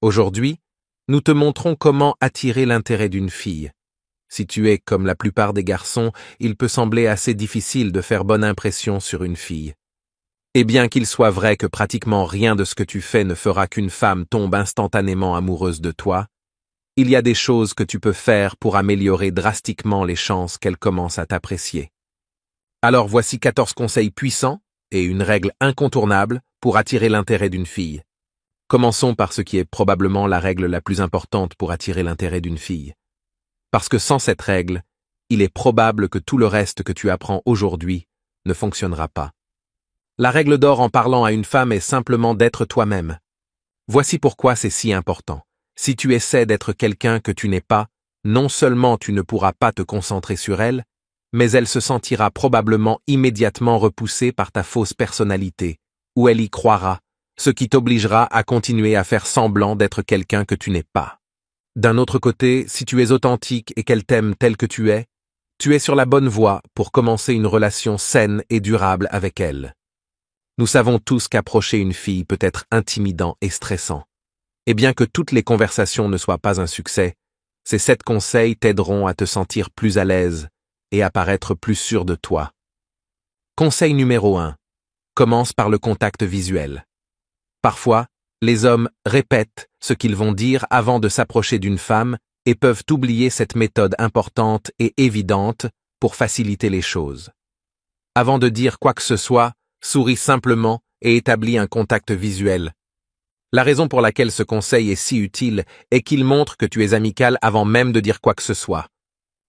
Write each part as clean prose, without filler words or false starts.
Aujourd'hui, nous te montrons comment attirer l'intérêt d'une fille. Si tu es comme la plupart des garçons, il peut sembler assez difficile de faire bonne impression sur une fille. Et bien qu'il soit vrai que pratiquement rien de ce que tu fais ne fera qu'une femme tombe instantanément amoureuse de toi, il y a des choses que tu peux faire pour améliorer drastiquement les chances qu'elle commence à t'apprécier. Alors voici 14 conseils puissants et une règle incontournable pour attirer l'intérêt d'une fille. Commençons par ce qui est probablement la règle la plus importante pour attirer l'intérêt d'une fille. Parce que sans cette règle, il est probable que tout le reste que tu apprends aujourd'hui ne fonctionnera pas. La règle d'or en parlant à une femme est simplement d'être toi-même. Voici pourquoi c'est si important. Si tu essaies d'être quelqu'un que tu n'es pas, non seulement tu ne pourras pas te concentrer sur elle, mais elle se sentira probablement immédiatement repoussée par ta fausse personnalité, ou elle y croira, ce qui t'obligera à continuer à faire semblant d'être quelqu'un que tu n'es pas. D'un autre côté, si tu es authentique et qu'elle t'aime tel que tu es sur la bonne voie pour commencer une relation saine et durable avec elle. Nous savons tous qu'approcher une fille peut être intimidant et stressant. Et bien que toutes les conversations ne soient pas un succès, ces 7 conseils t'aideront à te sentir plus à l'aise et à paraître plus sûr de toi. Conseil numéro 1. Commence par le contact visuel. Parfois, les hommes répètent ce qu'ils vont dire avant de s'approcher d'une femme et peuvent oublier cette méthode importante et évidente pour faciliter les choses. Avant de dire quoi que ce soit, souris simplement et établis un contact visuel. La raison pour laquelle ce conseil est si utile est qu'il montre que tu es amical avant même de dire quoi que ce soit.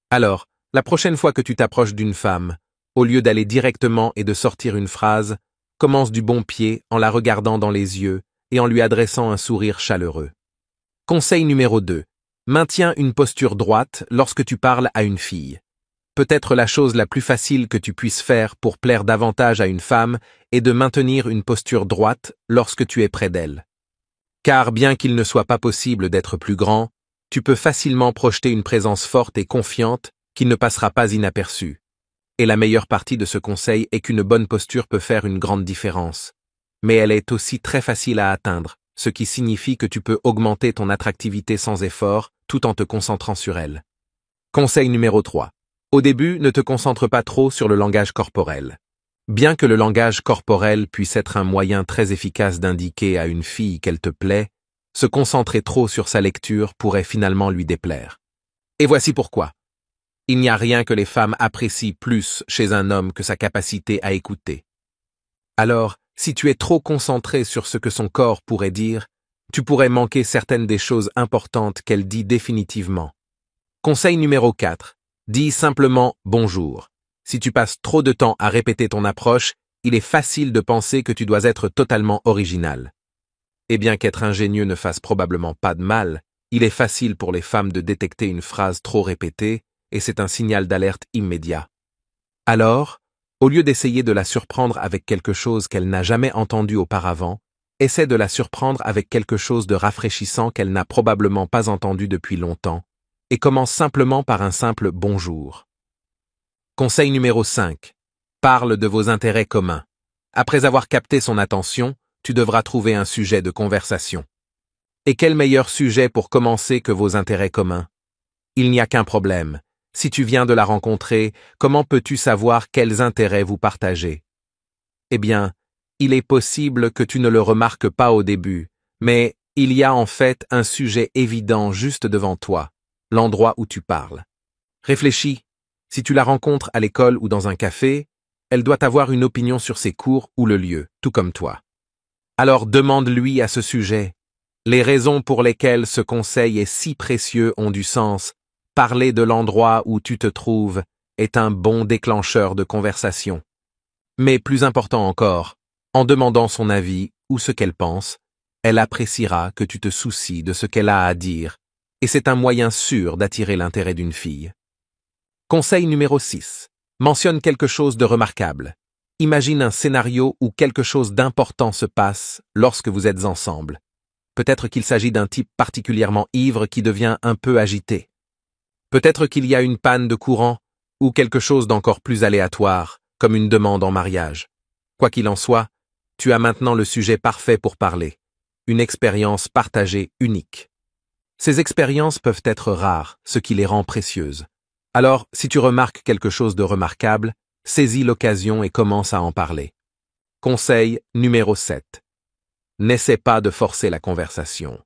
Alors, la prochaine fois que tu t'approches d'une femme, au lieu d'aller directement et de sortir une phrase, commence du bon pied en la regardant dans les yeux et en lui adressant un sourire chaleureux. Conseil numéro 2. Maintiens une posture droite lorsque tu parles à une fille. Peut-être la chose la plus facile que tu puisses faire pour plaire davantage à une femme est de maintenir une posture droite lorsque tu es près d'elle. Car bien qu'il ne soit pas possible d'être plus grand, tu peux facilement projeter une présence forte et confiante qui ne passera pas inaperçue. Et la meilleure partie de ce conseil est qu'une bonne posture peut faire une grande différence. Mais elle est aussi très facile à atteindre, ce qui signifie que tu peux augmenter ton attractivité sans effort, tout en te concentrant sur elle. Conseil numéro 3. Au début, ne te concentre pas trop sur le langage corporel. Bien que le langage corporel puisse être un moyen très efficace d'indiquer à une fille qu'elle te plaît, se concentrer trop sur sa lecture pourrait finalement lui déplaire. Et voici pourquoi. Il n'y a rien que les femmes apprécient plus chez un homme que sa capacité à écouter. Alors, si tu es trop concentré sur ce que son corps pourrait dire, tu pourrais manquer certaines des choses importantes qu'elle dit définitivement. Conseil numéro 4. Dis simplement « bonjour ». Si tu passes trop de temps à répéter ton approche, il est facile de penser que tu dois être totalement original. Et bien qu'être ingénieux ne fasse probablement pas de mal, il est facile pour les femmes de détecter une phrase trop répétée, et c'est un signal d'alerte immédiat. Alors, au lieu d'essayer de la surprendre avec quelque chose qu'elle n'a jamais entendu auparavant, essaie de la surprendre avec quelque chose de rafraîchissant qu'elle n'a probablement pas entendu depuis longtemps, et commence simplement par un simple « bonjour ». Conseil numéro 5. Parle de vos intérêts communs. Après avoir capté son attention, tu devras trouver un sujet de conversation. Et quel meilleur sujet pour commencer que vos intérêts communs? Il n'y a qu'un problème. Si tu viens de la rencontrer, comment peux-tu savoir quels intérêts vous partagez? Eh bien, il est possible que tu ne le remarques pas au début, mais il y a en fait un sujet évident juste devant toi, l'endroit où tu parles. Réfléchis, si tu la rencontres à l'école ou dans un café, elle doit avoir une opinion sur ses cours ou le lieu, tout comme toi. Alors demande-lui à ce sujet. Les raisons pour lesquelles ce conseil est si précieux ont du sens. Parler de l'endroit où tu te trouves est un bon déclencheur de conversation. Mais plus important encore, en demandant son avis ou ce qu'elle pense, elle appréciera que tu te soucies de ce qu'elle a à dire, et c'est un moyen sûr d'attirer l'intérêt d'une fille. Conseil numéro 6. Mentionne quelque chose de remarquable. Imagine un scénario où quelque chose d'important se passe lorsque vous êtes ensemble. Peut-être qu'il s'agit d'un type particulièrement ivre qui devient un peu agité. Peut-être qu'il y a une panne de courant ou quelque chose d'encore plus aléatoire, comme une demande en mariage. Quoi qu'il en soit, tu as maintenant le sujet parfait pour parler. une expérience partagée unique. Ces expériences peuvent être rares, ce qui les rend précieuses. Alors, si tu remarques quelque chose de remarquable, saisis l'occasion et commence à en parler. Conseil numéro 7. N'essaie pas de forcer la conversation.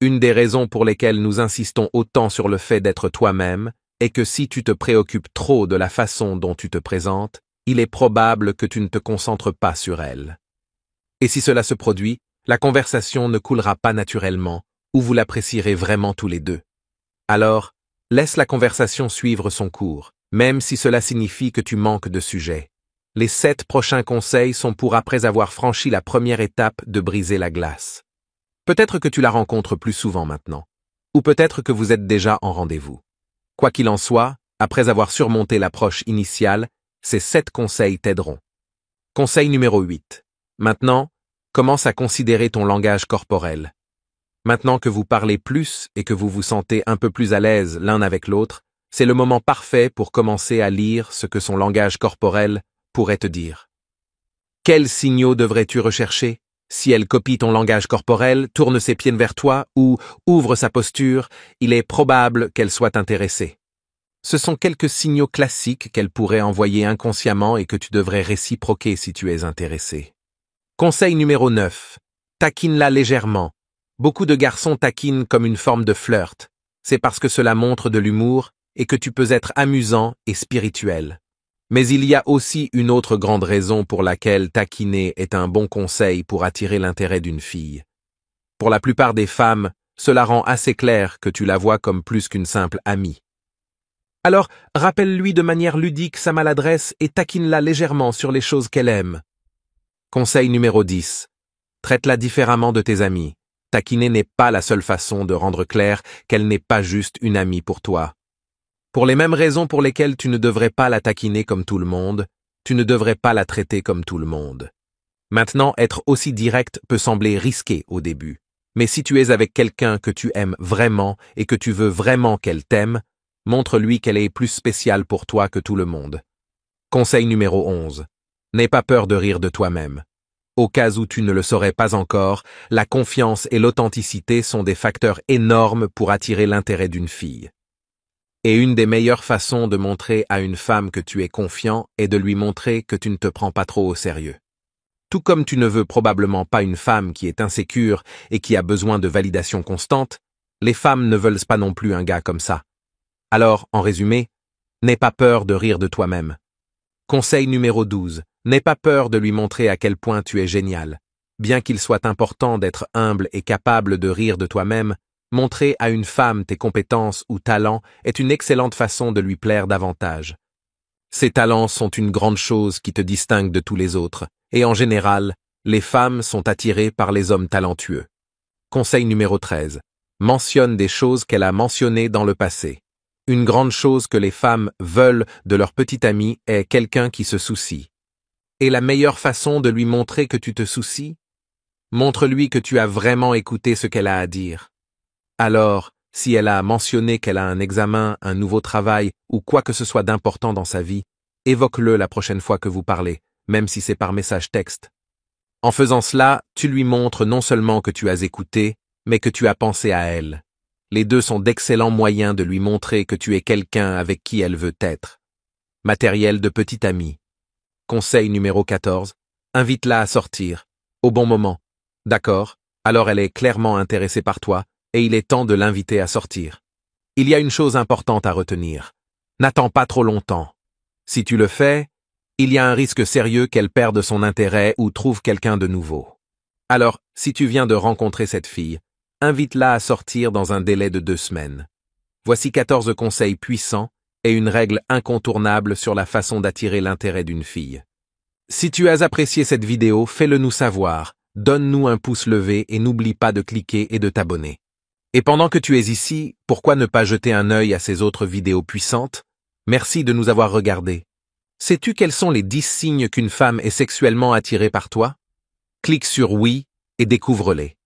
Une des raisons pour lesquelles nous insistons autant sur le fait d'être toi-même est que si tu te préoccupes trop de la façon dont tu te présentes, il est probable que tu ne te concentres pas sur elle. Et si cela se produit, la conversation ne coulera pas naturellement, ou vous l'apprécierez vraiment tous les deux. Alors, laisse la conversation suivre son cours, même si cela signifie que tu manques de sujet. Les 7 prochains conseils sont pour après avoir franchi la première étape de briser la glace. Peut-être que tu la rencontres plus souvent maintenant, ou peut-être que vous êtes déjà en rendez-vous. Quoi qu'il en soit, après avoir surmonté l'approche initiale, ces 7 conseils t'aideront. Conseil numéro 8. Maintenant, commence à considérer ton langage corporel. Maintenant que vous parlez plus et que vous vous sentez un peu plus à l'aise l'un avec l'autre, c'est le moment parfait pour commencer à lire ce que son langage corporel pourrait te dire. Quels signaux devrais-tu rechercher? Si elle copie ton langage corporel, tourne ses pieds vers toi ou ouvre sa posture, il est probable qu'elle soit intéressée. Ce sont quelques signaux classiques qu'elle pourrait envoyer inconsciemment et que tu devrais réciproquer si tu es intéressé. Conseil numéro 9. Taquine-la légèrement. Beaucoup de garçons taquinent comme une forme de flirt. C'est parce que cela montre de l'humour et que tu peux être amusant et spirituel. Mais il y a aussi une autre grande raison pour laquelle taquiner est un bon conseil pour attirer l'intérêt d'une fille. Pour la plupart des femmes, cela rend assez clair que tu la vois comme plus qu'une simple amie. Alors, rappelle-lui de manière ludique sa maladresse et taquine-la légèrement sur les choses qu'elle aime. Conseil numéro 10. Traite-la différemment de tes amis. Taquiner n'est pas la seule façon de rendre clair qu'elle n'est pas juste une amie pour toi. Pour les mêmes raisons pour lesquelles tu ne devrais pas la taquiner comme tout le monde, tu ne devrais pas la traiter comme tout le monde. Maintenant, être aussi direct peut sembler risqué au début. Mais si tu es avec quelqu'un que tu aimes vraiment et que tu veux vraiment qu'elle t'aime, montre-lui qu'elle est plus spéciale pour toi que tout le monde. Conseil numéro 11. N'aie pas peur de rire de toi-même. Au cas où tu ne le saurais pas encore, la confiance et l'authenticité sont des facteurs énormes pour attirer l'intérêt d'une fille. Et une des meilleures façons de montrer à une femme que tu es confiant est de lui montrer que tu ne te prends pas trop au sérieux. Tout comme tu ne veux probablement pas une femme qui est insécure et qui a besoin de validation constante, les femmes ne veulent pas non plus un gars comme ça. Alors, en résumé, n'aie pas peur de rire de toi-même. Conseil numéro 12. N'aie pas peur de lui montrer à quel point tu es génial. Bien qu'il soit important d'être humble et capable de rire de toi-même, montrer à une femme tes compétences ou talents est une excellente façon de lui plaire davantage. Ces talents sont une grande chose qui te distingue de tous les autres, et en général, les femmes sont attirées par les hommes talentueux. Conseil numéro 13. Mentionne des choses qu'elle a mentionnées dans le passé. Une grande chose que les femmes veulent de leur petit ami est quelqu'un qui se soucie. Et la meilleure façon de lui montrer que tu te soucies? Montre-lui que tu as vraiment écouté ce qu'elle a à dire. Alors, si elle a mentionné qu'elle a un examen, un nouveau travail ou quoi que ce soit d'important dans sa vie, évoque-le la prochaine fois que vous parlez, même si c'est par message texte. En faisant cela, tu lui montres non seulement que tu as écouté, mais que tu as pensé à elle. Les deux sont d'excellents moyens de lui montrer que tu es quelqu'un avec qui elle veut être. Matériel de petit ami. Conseil numéro 14. Invite-la à sortir. Au bon moment. D'accord, alors elle est clairement intéressée par toi, et il est temps de l'inviter à sortir. Il y a une chose importante à retenir. N'attends pas trop longtemps. Si tu le fais, il y a un risque sérieux qu'elle perde son intérêt ou trouve quelqu'un de nouveau. Alors, si tu viens de rencontrer cette fille, invite-la à sortir dans un délai de 2 semaines. Voici 14 conseils puissants et une règle incontournable sur la façon d'attirer l'intérêt d'une fille. Si tu as apprécié cette vidéo, fais-le nous savoir, donne-nous un pouce levé et n'oublie pas de cliquer et de t'abonner. Et pendant que tu es ici, pourquoi ne pas jeter un œil à ces autres vidéos puissantes? Merci de nous avoir regardés. Sais-tu quels sont les 10 signes qu'une femme est sexuellement attirée par toi? Clique sur oui et découvre-les.